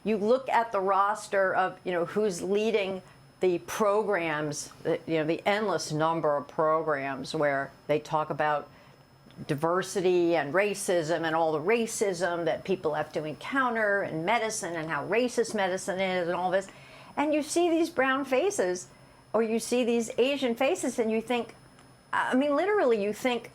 you look at the roster of, who's leading the programs, the endless number of programs where they talk about diversity and racism and all the racism that people have to encounter in medicine and how racist medicine is and all this. And you see these brown faces or you see these Asian faces and you think, literally you think,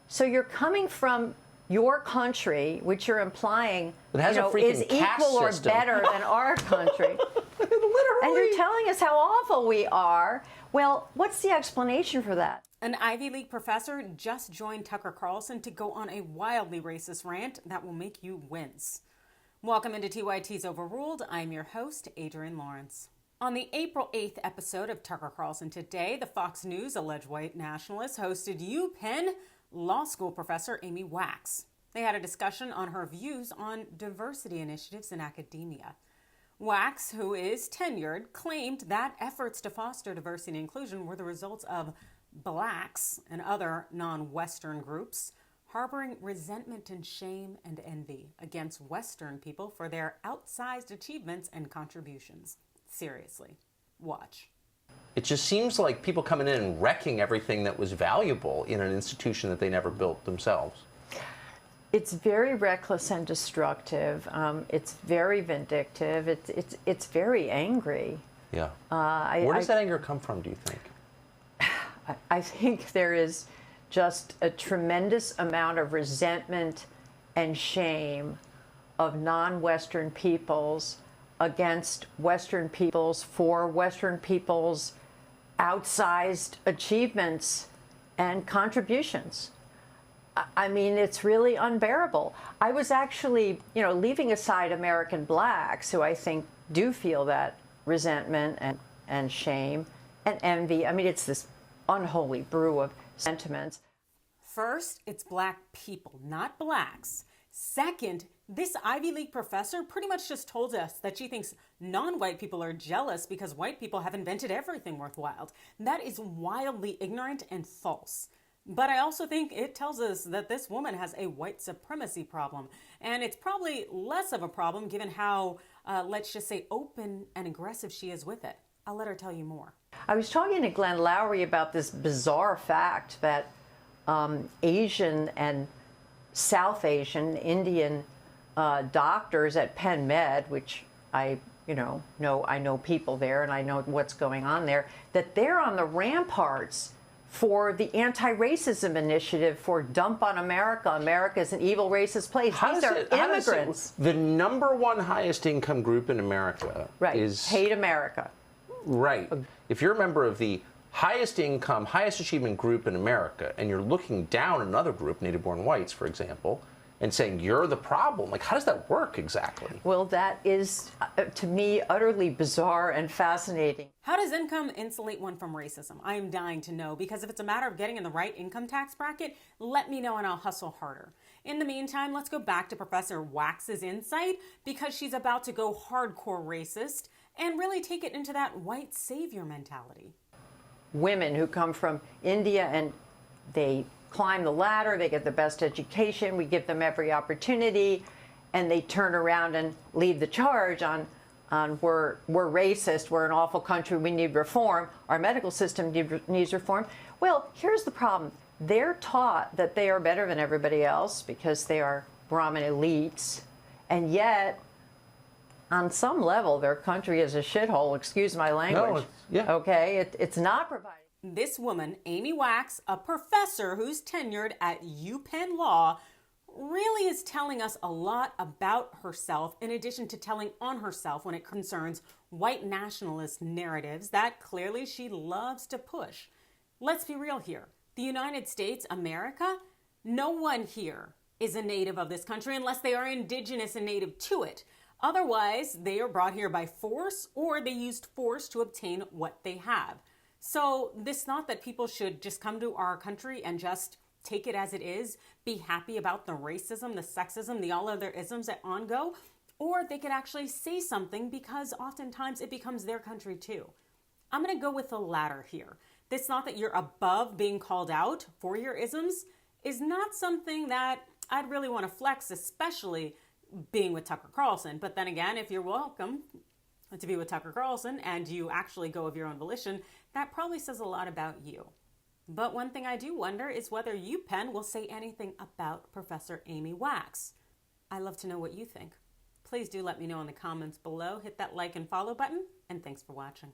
so you're coming from your country, which you're implying is equal or better than our country. Literally. And you're telling us how awful we are. Well, what's the explanation for that? An Ivy League professor just joined Tucker Carlson to go on a wildly racist rant that will make you wince. Welcome into TYT's Overruled. I'm your host, Adrienne Lawrence. On the April 8th episode of Tucker Carlson Today, the Fox News alleged white nationalist hosted UPenn law school professor Amy Wax. They had a discussion on her views on diversity initiatives in academia. Wax, who is tenured, claimed that efforts to foster diversity and inclusion were the results of blacks and other non-Western groups harboring resentment and shame and envy against Western people for their outsized achievements and contributions. Seriously, watch. It just seems like people coming in and wrecking everything that was valuable in an institution that they never built themselves. It's very reckless and destructive. It's very vindictive. It's very angry. Yeah. Where does that anger come from, do you think? I think there is just a tremendous amount of resentment and shame of non-Western peoples against Western peoples for Western peoples' outsized achievements and contributions. It's really unbearable. I was actually, leaving aside American blacks, who I think do feel that resentment and shame and envy. It's this unholy brew of sentiments. First, it's black people, not blacks. Second, this Ivy League professor pretty much just told us that she thinks non-white people are jealous because white people have invented everything worthwhile. That is wildly ignorant and false. But I also think it tells us that this woman has a white supremacy problem. And it's probably less of a problem given how, let's just say, open and aggressive she is with it. I'll let her tell you more. I was talking to Glenn Lowry about this bizarre fact that Asian and South Asian, Indian doctors at Penn Med, which I know people there and I know what's going on there, that they're on the ramparts for the anti-racism initiative for Dump on America. America's an evil, racist place. These are immigrants. The number one highest income group in America is... Hate America. Right. If you're a member of the highest income, highest achievement group in America, and you're looking down another group, native-born whites, for example, and saying you're the problem, how does that work exactly? Well, that is, to me, utterly bizarre and fascinating. How does income insulate one from racism? I am dying to know, because if it's a matter of getting in the right income tax bracket, let me know and I'll hustle harder. In the meantime, let's go back to Professor Wax's insight, because she's about to go hardcore racist and really take it into that white savior mentality. Women who come from India and they climb the ladder, they get the best education, we give them every opportunity, and they turn around and lead the charge on we're racist, we're an awful country, we need reform, our medical system needs reform. Well, here's the problem. They're taught that they are better than everybody else because they are Brahmin elites, and yet on some level their country is a shithole, excuse my language. Okay, it's not providing. This woman, Amy Wax, a professor who's tenured at UPenn Law, really is telling us a lot about herself, in addition to telling on herself when it concerns white nationalist narratives that clearly she loves to push. Let's be real here. The United States, America, no one here is a native of this country unless they are indigenous and native to it. Otherwise, they are brought here by force or they used force to obtain what they have. So this thought that people should just come to our country and just take it as it is, be happy about the racism, the sexism, the all other isms that on go, or they could actually say something because oftentimes it becomes their country too. I'm going to go with the latter here. This thought that you're above being called out for your isms is not something that I'd really want to flex, especially being with Tucker Carlson. But then again, if you're welcome to be with Tucker Carlson and you actually go of your own volition, that probably says a lot about you. But one thing I do wonder is whether UPenn will say anything about Professor Amy Wax. I love to know what you think. Please do let me know in the comments below. Hit that like and follow button, and thanks for watching.